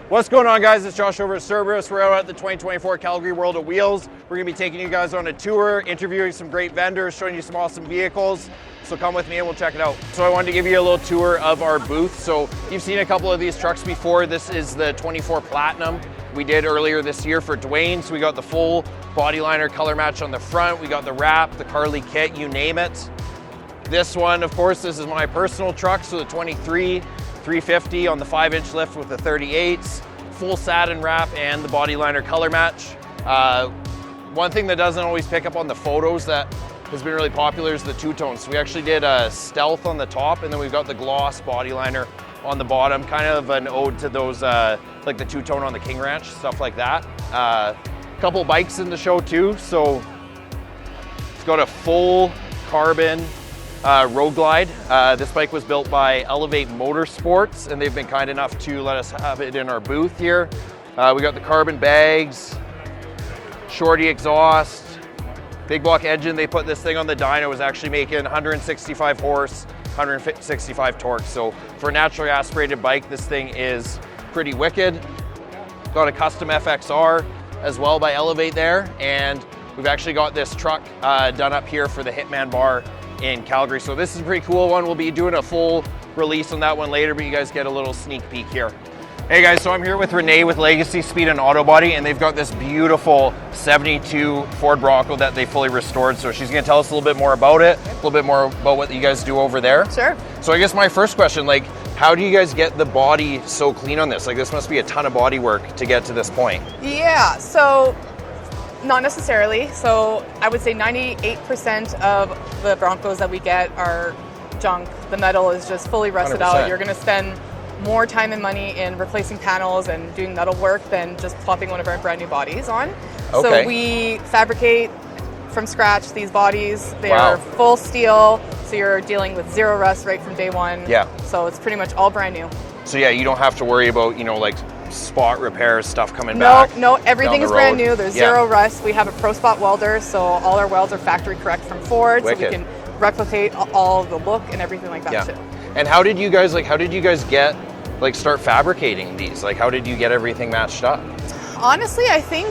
What's going on, guys? It's Josh over at Cerberus. We're out at the 2024 Calgary World of Wheels. We're going to be taking you guys on a tour, interviewing some great vendors, showing you some awesome vehicles. So come with me and we'll check it out. So I wanted to give you a little tour of our booth. So you've seen a couple of these trucks before. This is the 24 Platinum we did earlier this year for Dwayne. So we got the full body liner color match on the front. We got the wrap, the Carly kit, you name it. This one, of course, this is my personal truck. So the 23 350 on the 5-inch lift with the 38s, full satin wrap and the body liner color match. One thing that doesn't always pick up on the photos that has been really popular is the two-tone. So we actually did a stealth on the top, and then we've got the gloss body liner on the bottom, kind of an ode to those like the two-tone on the King Ranch, stuff like that. Couple bikes in the show too. So it's got a full carbon Road Glide. This bike was built by Elevate Motorsports, and they've been kind enough to let us have it in our booth here. We got the carbon bags, shorty exhaust, big block engine. They put this thing on the dyno. It was actually making 165 horse, 165 torque. So for a naturally aspirated bike, this thing is pretty wicked. Got a custom FXR as well by Elevate there, and we've actually got this truck done up here for the Hitman bar in Calgary. So this is a pretty cool one. We'll be doing a full release on that one later, but you guys get a little sneak peek here. Hey guys, so I'm here with Renee with Legacy Speed and Auto Body, and they've got this beautiful 72 Ford Bronco that they fully restored. So she's gonna tell us a little bit more about it, a little bit more about what you guys do over there. Sure. So I guess my first question, like, how do you guys get the body so clean on this? Like, this must be a ton of body work to get to this point. Yeah, so not necessarily. So I would say 98% of the Broncos that we get are junk. The metal is just fully rusted 100%. out. You're gonna spend more time and money in replacing panels and doing metal work than just plopping one of our brand new bodies on. Okay. So we fabricate from scratch these bodies. They Wow. are full steel, so you're dealing with zero rust right from day one. Yeah. So it's pretty much all brand new. So yeah, you don't have to worry about, you know, like spot repairs, stuff coming back. No, everything is brand new. There's Yeah. zero rust. We have a Pro Spot welder, so all our welds are factory correct from Ford, Wicked. so we can replicate all the look and everything like that Yeah. too. And how did you guys get, like, start fabricating these? Like, how did you get everything matched up? Honestly, I think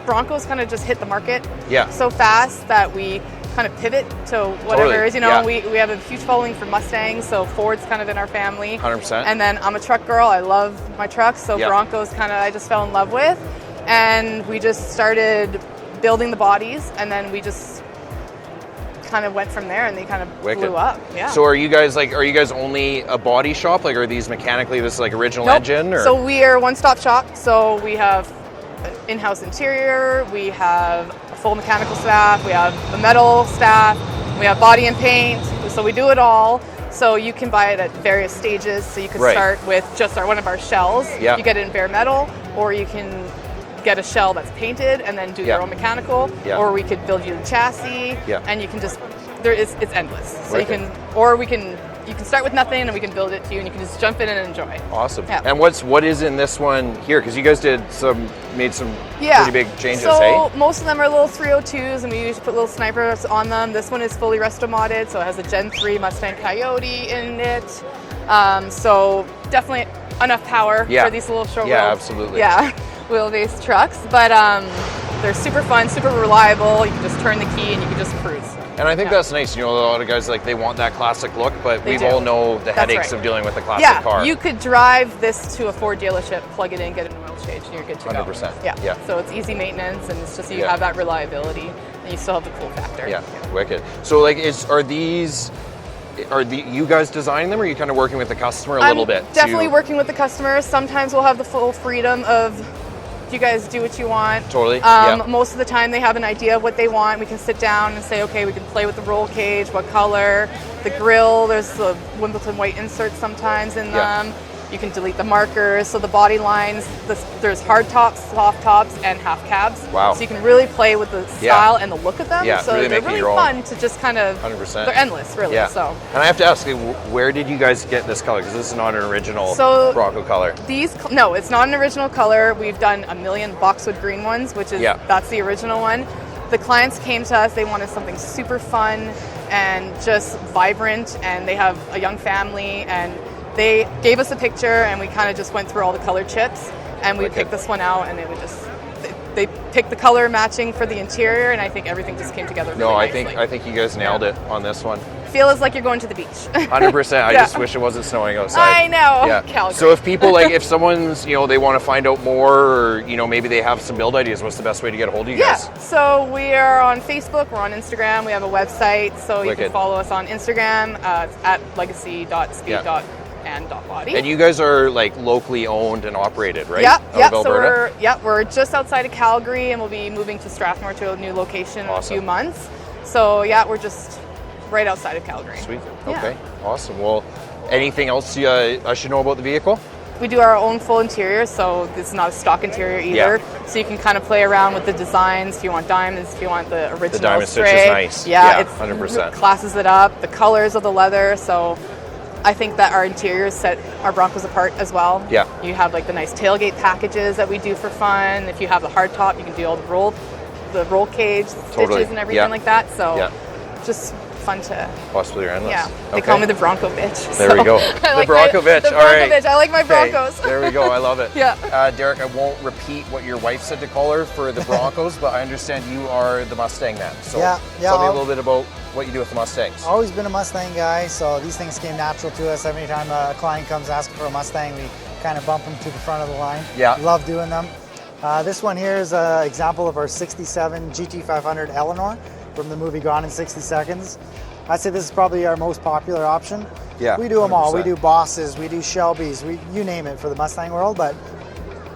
Broncos kind of just hit the market Yeah. so fast that we kind of pivot to whatever Totally. is, you know, Yeah. we have a huge following for Mustangs, so Ford's kind of in our family. 100%. And then I'm a truck girl. I love my trucks, so Yeah. Broncos kind of I just fell in love with. And we just started building the bodies, and then we just kind of went from there, and they kind of Wicked. blew up. Yeah. So are you guys only a body shop? Like, are these mechanically, this is like original Nope. engine? Or? So we are a one-stop shop. So we have an in-house interior, we have a full mechanical staff, we have a metal staff, we have body and paint. So we do it all. So you can buy it at various stages. So you can Right. start with just one of our shells. Yeah. You get it in bare metal, or you can get a shell that's painted and then do Yeah. your own mechanical, Yeah. or we could build you the chassis, Yeah. and you can just it's endless. So Wicked. you can start with nothing and we can build it to you, and you can just jump in and enjoy. Awesome. Yeah. And what is in this one here? Because you guys made some pretty big changes, so hey? most of them are little 302s, and we usually put little snipers on them. This one is fully Resto-modded, so it has a Gen 3 Mustang Coyote in it. So definitely enough power Yeah. for these little short Yeah, wheel, absolutely. yeah, wheelbase trucks. But they're super fun, super reliable. You can just turn the key and you can just cruise. And I think Yeah. that's nice. You know, a lot of guys, like, they want that classic look, but They we do. all know the That's headaches right. of dealing with a classic Yeah, car. you could drive this to a Ford dealership, plug it in, get an oil change, and you're good to go. 100%. Yeah. Yeah. So it's easy maintenance, and it's just you Yeah. have that reliability, and you still have the cool factor. Yeah, wicked. So, like, are you guys designing them, or are you kind of working with the customer a little bit? Definitely working with the customers. Sometimes we'll have the full freedom of you guys do what you want. Totally. Yeah. Most of the time they have an idea of what they want. We can sit down and say, okay, we can play with the roll cage, what color, the grill. There's the Wimbledon white inserts sometimes in Yeah. them. You can delete the markers. So the body lines, there's hard tops, soft tops, and half cabs. Wow. So you can really play with the style and the look of them. Yeah, so really they're make it really your own. fun to just kind of, 100%. they're endless, really. Yeah. So. And I have to ask, where did you guys get this color? Because this is not an original So Bronco color. No, it's not an original color. We've done a million boxwood green ones, which is that's the original one. The clients came to us, they wanted something super fun and just vibrant, and they have a young family, and they gave us a picture, and we kind of just went through all the color chips, and we picked this one out, and it would just, they picked the color matching for the interior, and I think everything just came together really nicely. I think you guys nailed it on this one. Feel as like you're going to the beach. 100%. I just wish it wasn't snowing outside. I know. Yeah. Calgary. So if people if someone's, they want to find out more, or, maybe they have some build ideas, what's the best way to get a hold of you guys? Yeah. So we are on Facebook, we're on Instagram, we have a website, so you can follow us on Instagram at legacy.speed.and.body. And you guys are locally owned and operated, right? Yeah. So we're just outside of Calgary, and we'll be moving to Strathmore to a new location in a few months. So we're just right outside of Calgary. Sweet. Okay. Awesome. Well, anything else I should know about the vehicle? We do our own full interior, so it's not a stock interior either. Yeah. So you can kind of play around with the designs if you want diamonds, if you want the original The diamond stray. stitch is nice. Yeah, it's 100%. Classes it up, the colors of the leather. So I think that our interiors set our Broncos apart as well. Yeah. You have the nice tailgate packages that we do for fun. If you have the hard top, you can do all the roll cage stitches and everything like that. So just fun to possibly endless. Yeah, they call me the Bronco bitch. There we go. The Bronco bitch. The Bronco bitch. I like my Broncos. There we go. I love it. Yeah. Derek, I won't repeat what your wife said to call her for the Broncos, but I understand you are the Mustang man. So tell me a little bit about what you do with the Mustangs. Always been a Mustang guy, so these things came natural to us. Every time a client comes asking for a Mustang, we kind of bump them to the front of the line. Yeah. Love doing them. This one here is an example of our 67 GT500 Eleanor from the movie Gone in 60 Seconds. I'd say this is probably our most popular option. Yeah, we do them 100%. all. We do Bosses, we do Shelbys, you name it for the Mustang world, but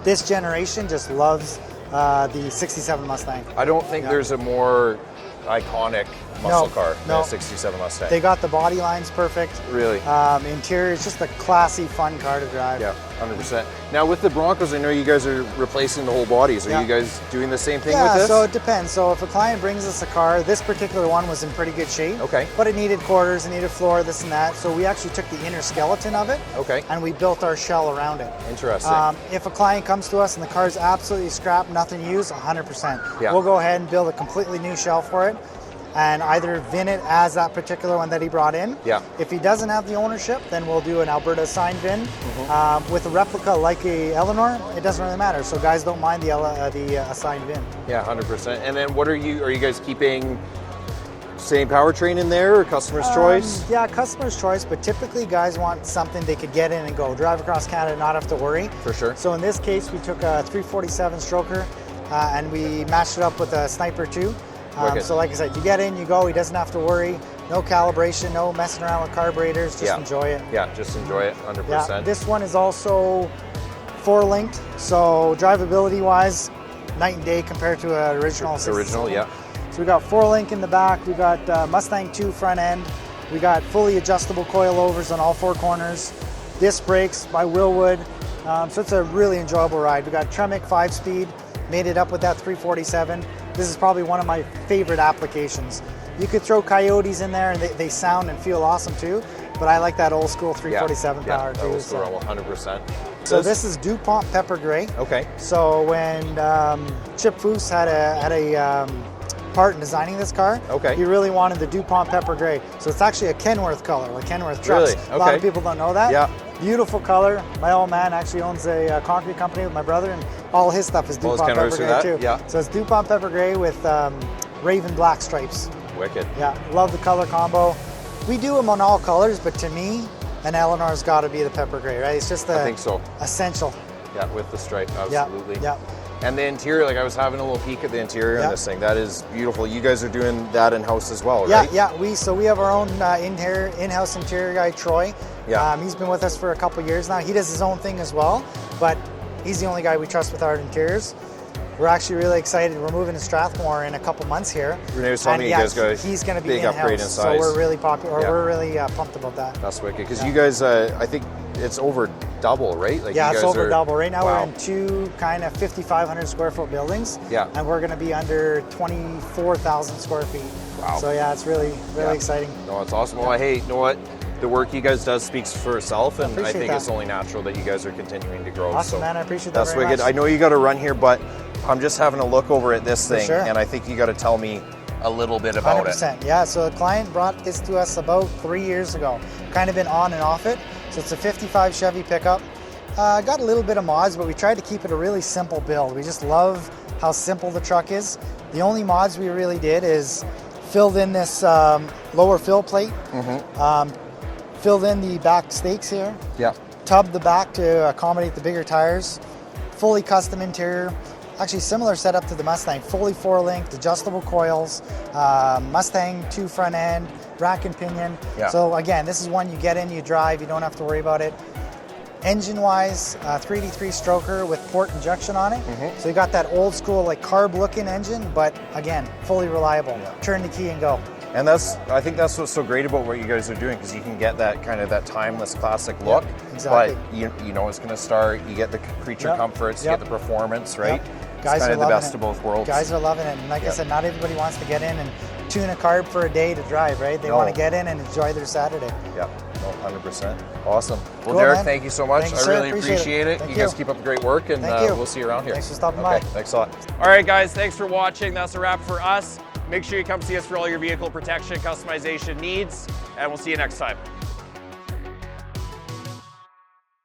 this generation just loves the 67 Mustang. I don't think there's a more iconic muscle car than a 67 Mustang. They got the body lines perfect. Really? Interior is just a classy, fun car to drive. Yeah, 100%. Now with the Broncos, I know you guys are replacing the whole bodies. Are you guys doing the same thing with this? Yeah, so it depends. So if a client brings us a car, this particular one was in pretty good shape. Okay. But it needed quarters, it needed floor, this and that. So we actually took the inner skeleton of it. Okay. And we built our shell around it. Interesting. If a client comes to us and the car's absolutely scrapped, nothing used, 100%. Yeah. We'll go ahead and build a completely new shell for it, and either VIN it as that particular one that he brought in. Yeah. If he doesn't have the ownership, then we'll do an Alberta assigned VIN. With a replica like a Eleanor, it doesn't really matter. So guys don't mind the assigned VIN. Yeah, 100%. And then are you guys keeping same powertrain in there, or customer's choice? Yeah, customer's choice, but typically guys want something they could get in and go, drive across Canada, not have to worry. For sure. So in this case, we took a 347 stroker and we matched it up with a Sniper 2. So like I said, you get in, you go, he doesn't have to worry, no calibration, no messing around with carburetors, just enjoy it. Yeah, just enjoy it, 100%. Yeah, this one is also 4-linked, so drivability wise, night and day compared to an original. Original, yeah. So we got 4-link in the back, we got Mustang 2 front end, we got fully adjustable coilovers on all 4 corners, disc brakes by Willwood, so it's a really enjoyable ride. We got Tremec 5-speed, made it up with that 347. This is probably one of my favorite applications. You could throw Coyotes in there and they sound and feel awesome too, but I like that old school 347 power too. Old school, 100%. So this is DuPont Pepper Gray. Okay. So when Chip Foose had a part in designing this car, he really wanted the DuPont Pepper Gray. So it's actually a Kenworth color, like Kenworth trucks. Really? A lot of people don't know that. Yeah. Beautiful color. My old man actually owns a concrete company with my brother, and all his stuff is DuPont Pepper Gray too. Yeah. So it's DuPont Pepper Gray with Raven black stripes. Wicked. Yeah, love the color combo. We do them on all colors, but to me, an Eleanor's got to be the Pepper Gray, right? It's just I think so. Essential. Yeah, with the stripe, absolutely. Yeah. And the interior, I was having a little peek at the interior on this thing. That is beautiful. You guys are doing that in-house as well, right? Yeah. We have our own in-house interior guy, Troy. Yeah. He's been with us for a couple years now. He does his own thing as well, but he's the only guy we trust with our interiors. We're actually really excited. We're moving to Strathmore in a couple months here. Renee was telling me you guys got he's going to be big upgrade in size. So we're really popular. We're really pumped about that. That's wicked because you guys, I think it's over double, right? It's over double. Right now we're in 2 kind of 5,500 square foot buildings. Yeah. And we're going to be under 24,000 square feet. Wow. So it's really exciting. No, it's awesome. Well, hey, you know what? The work you guys does speaks for itself, and I think it's only natural that you guys are continuing to grow. Awesome, man. I appreciate that. That's wicked. I know you got to run here, but I'm just having a look over at this thing, sure. and I think you got to tell me a little bit about 100%. Yeah. So the client brought this to us about 3 years ago. Kind of been on and off it. So it's a 55 Chevy pickup. Got a little bit of mods, but we tried to keep it a really simple build. We just love how simple the truck is. The only mods we really did is filled in this lower fill plate, filled in the back stakes here, tubbed the back to accommodate the bigger tires, fully custom interior. Actually similar setup to the Mustang, fully 4-linked, adjustable coils, Mustang 2 front end, rack and pinion. So again, this is one you get in, you drive, you don't have to worry about it. Engine-wise, 3D3 stroker with port injection on it. So you got that old school like carb-looking engine, but again, fully reliable. Turn the key and go. And I think that's what's so great about what you guys are doing, because you can get that kind of that timeless classic look, exactly. but you know it's going to start. You get the creature comforts, you get the performance, right? Guys it's kind are of the loving best it. of both worlds. Guys are loving it, and like I said, not everybody wants to get in and tune a carb for a day to drive, right? They want to get in and enjoy their Saturday. Yeah, no, 100%. Awesome. Well, Cool, Derek, man. thank you so much. Thanks, I sir. really Appreciate appreciate it. You guys keep up the great work, and we'll see you around here. Thanks for stopping by. by. Thanks a lot. All right, guys, thanks for watching. That's a wrap for us. Make sure you come see us for all your vehicle protection customization needs, and we'll see you next time.